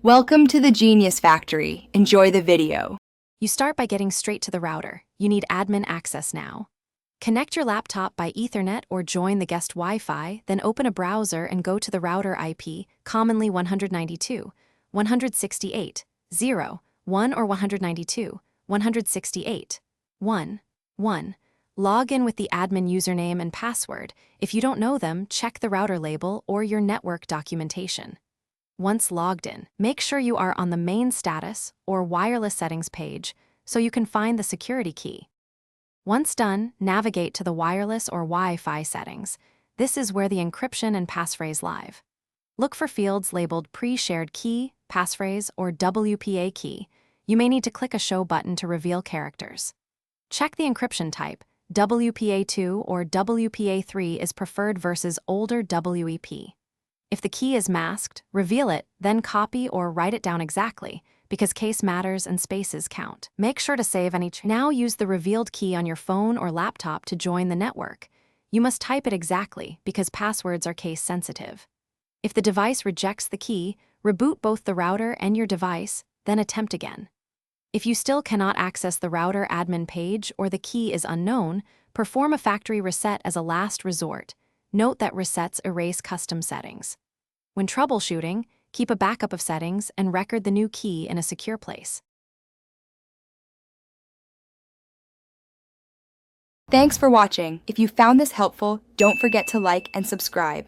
Welcome to the Genius Factory. Enjoy the video. You start by getting straight to the router. You need admin access now. Connect your laptop by Ethernet or join the guest Wi-Fi, then open a browser and go to the router IP, commonly 192, 168, 0, 1 or 192, 168, 1, 1. Log in with the admin username and password. If you don't know them, check the router label or your network documentation. Once logged in, make sure you are on the main status or wireless settings page so you can find the security key. Once done, navigate to the wireless or Wi-Fi settings. This is where the encryption and passphrase live. Look for fields labeled pre-shared key, passphrase, or WPA key. You may need to click a show button to reveal characters. Check the encryption type. WPA2 or WPA3 is preferred versus older WEP. If the key is masked, reveal it, then copy or write it down exactly, because case matters and spaces count. Make sure to save any. Now use the revealed key on your phone or laptop to join the network. You must type it exactly because passwords are case sensitive. If the device rejects the key, reboot both the router and your device, then attempt again. If you still cannot access the router admin page or the key is unknown, perform a factory reset as a last resort. Note that resets erase custom settings. When troubleshooting, keep a backup of settings and record the new key in a secure place. Thanks for watching. If you found this helpful, don't forget to like and subscribe.